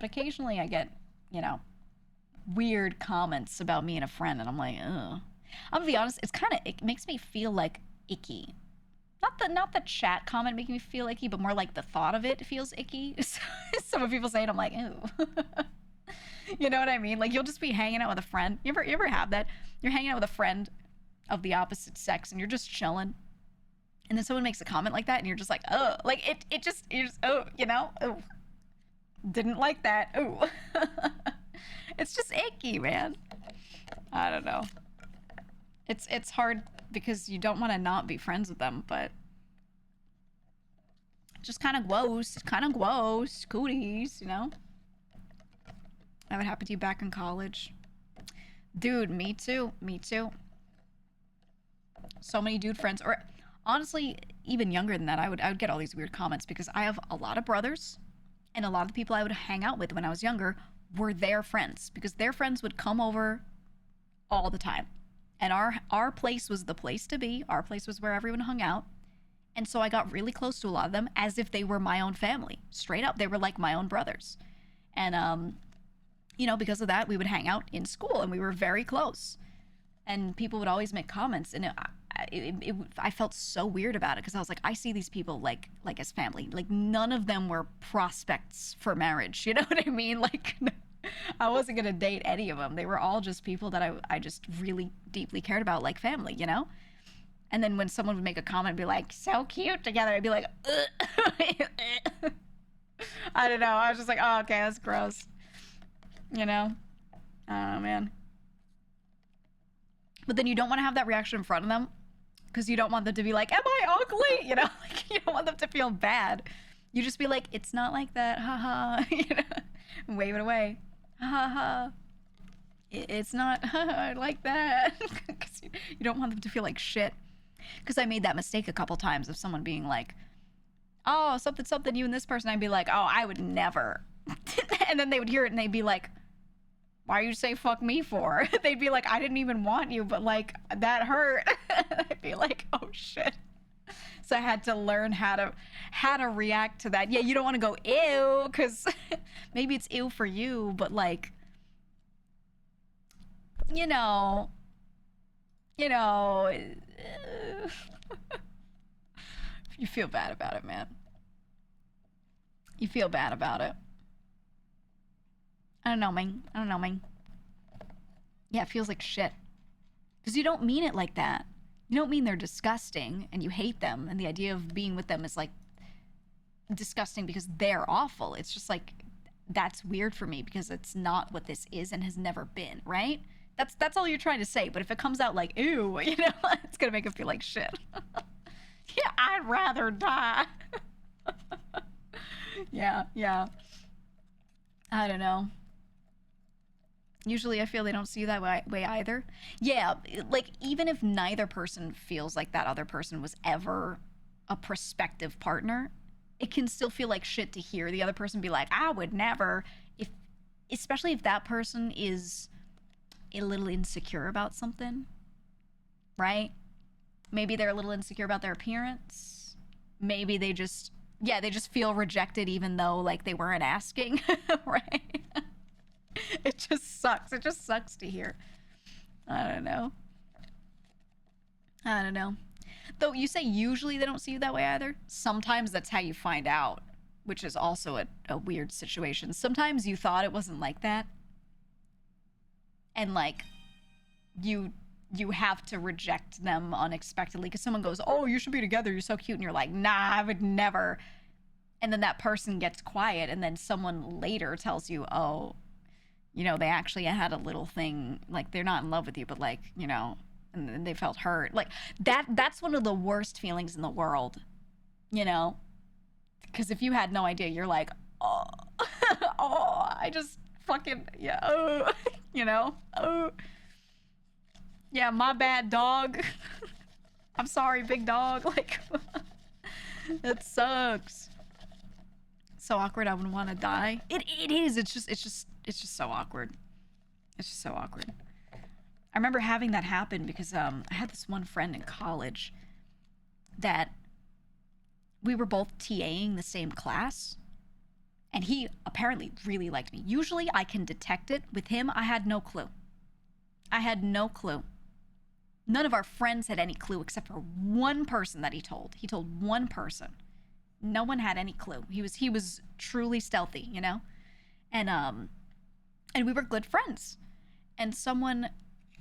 But occasionally I get, you know, weird comments about me and a friend, and I'm like, ugh. I'm gonna be honest, it makes me feel like icky. Not the chat comment making me feel icky, but more like the thought of it feels icky. So when people say it, I'm like, ew. You know what I mean? Like you'll just be hanging out with a friend. You ever have that? You're hanging out with a friend of the opposite sex, and you're just chilling, and then someone makes a comment like that, and you're just like, oh, like you're just, oh, you know, oh, didn't like that, oh. It's just icky, man. I don't know. It's hard because you don't want to not be friends with them, but just kind of gross, cooties, you know. That would happen to you back in college, dude. Me too, me too. So many dude friends, or honestly, even younger than that, I would get all these weird comments because I have a lot of brothers, and a lot of the people I would hang out with when I was younger were their friends because their friends would come over all the time. And our place was the place to be. Our place was where everyone hung out. And so I got really close to a lot of them as if they were my own family. Straight up, they were like my own brothers. And you know, because of that, we would hang out in school and we were very close. And people would always make comments, and I felt so weird about it because I was like, I see these people like as family. Like none of them were prospects for marriage. You know what I mean? Like I wasn't gonna date any of them. They were all just people that I just really deeply cared about, like family. You know. And then when someone would make a comment and be like, so cute together, I'd be like, I don't know. I was just like, oh, okay, that's gross. You know? I don't know, man. But then you don't want to have that reaction in front of them because you don't want them to be like, am I ugly? You know? Like, you don't want them to feel bad. You just be like, it's not like that. Ha. You know? And wave it away. Ha. It's not like that. Because you don't want them to feel like shit. Because I made that mistake a couple times of someone being like, oh, something, you and this person. I'd be like, oh, I would never. And then they would hear it and they'd be like, why you say fuck me for? They'd be like, I didn't even want you, but like, that hurt. I'd be like, oh shit. So I had to learn how to react to that. Yeah, you don't want to go ew, because maybe it's ew for you, but like, you know, you feel bad about it, man. You feel bad about it. I don't know, man. Yeah, it feels like shit. Because you don't mean it like that. You don't mean they're disgusting and you hate them and the idea of being with them is like disgusting because they're awful. It's just like, that's weird for me because it's not what this is and has never been, right? That's all you're trying to say. But if it comes out like, ew, you know, it's going to make it feel like shit. Yeah, I'd rather die. Yeah. I don't know. Usually I feel they don't see you that way either. Yeah, like even if neither person feels like that other person was ever a prospective partner, it can still feel like shit to hear the other person be like, I would never, especially if that person is a little insecure about something, right? Maybe they're a little insecure about their appearance. Maybe they just feel rejected even though like they weren't asking, right? It just sucks. It just sucks to hear. I don't know. Though you say usually they don't see you that way either. Sometimes that's how you find out, which is also a weird situation. Sometimes you thought it wasn't like that. And like you have to reject them unexpectedly because someone goes, oh, you should be together, you're so cute, and you're like, nah, I would never. And then that person gets quiet and then someone later tells you, oh, you know, they actually had a little thing, like they're not in love with you, but like, you know, and then they felt hurt. Like that's one of the worst feelings in the world, you know? Because if you had no idea, you're like, oh, oh, I just fucking, yeah, oh, you know? Oh, yeah, my bad, dog. I'm sorry, big dog. Like, it sucks. So awkward, I would want to die. It is. It's just so awkward. It's just so awkward. I remember having that happen because I had this one friend in college that we were both TAing the same class, And he apparently really liked me. Usually I can detect it. With him, I had no clue. I had no clue. None of our friends had any clue except for one person that he told. He told one person. No one had any clue. He was truly stealthy, you know? And we were good friends. And someone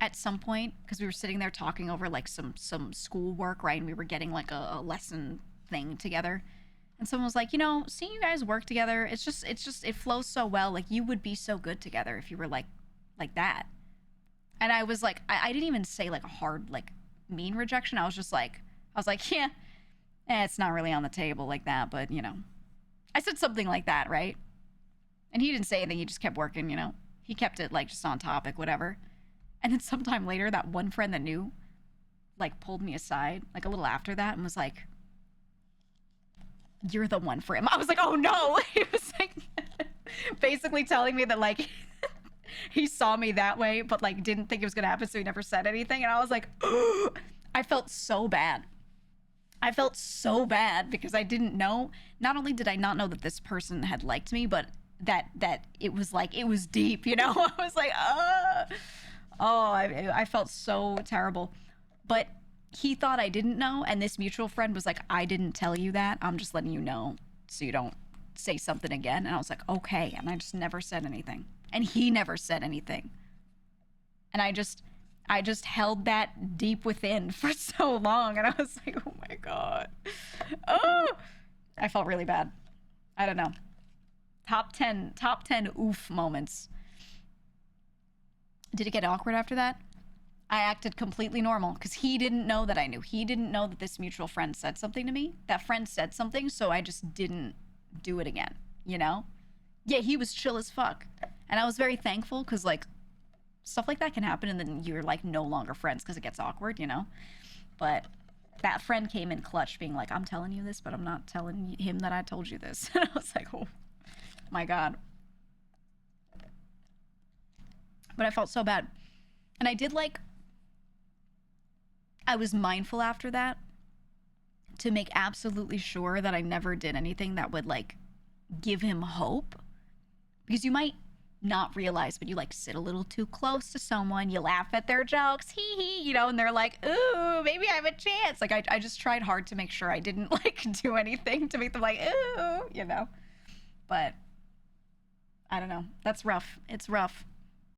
at some point, because we were sitting there talking over like some school work, right? And we were getting like a lesson thing together. And someone was like, you know, seeing you guys work together, it flows so well. Like, you would be so good together if you were like that. And I was like, I didn't even say like a hard, like mean rejection. I was like, yeah, it's not really on the table like that, but you know, I said something like that, right? And he didn't say anything. He just kept working, you know, he kept it like just on topic, whatever. And then sometime later, that one friend that knew, like, pulled me aside, like a little after that, and was like, you're the one for him. I was like, oh no. He was like, basically telling me that like, he saw me that way, but like didn't think it was gonna happen, so he never said anything. And I was like, oh, I felt so bad. I felt so bad because I didn't know. Not only did I not know that this person had liked me, but that it was like, it was deep, you know? I was like, I felt so terrible. But he thought I didn't know, and this mutual friend was like, I didn't tell you that. I'm just letting you know so you don't say something again. And I was like, okay. And I just never said anything. And he never said anything. And I just held that deep within for so long. And I was like, oh my God. Oh, I felt really bad. I don't know. Top 10 oof moments. Did it get awkward after that? I acted completely normal because he didn't know that I knew. He didn't know that this mutual friend said something to me. That friend said something, so I just didn't do it again, you know? Yeah, he was chill as fuck. And I was very thankful because, like, stuff like that can happen and then you're, like, no longer friends because it gets awkward, you know? But that friend came in clutch being like, I'm telling you this, but I'm not telling him that I told you this. And I was like, oh, my God. But I felt so bad. And I did, like... I was mindful after that to make absolutely sure that I never did anything that would like give him hope, because you might not realize, but you like sit a little too close to someone, you laugh at their jokes, hee hee, you know, and they're like, ooh, maybe I have a chance. Like I just tried hard to make sure I didn't like do anything to make them like, ooh, you know. But I don't know. That's rough. It's rough.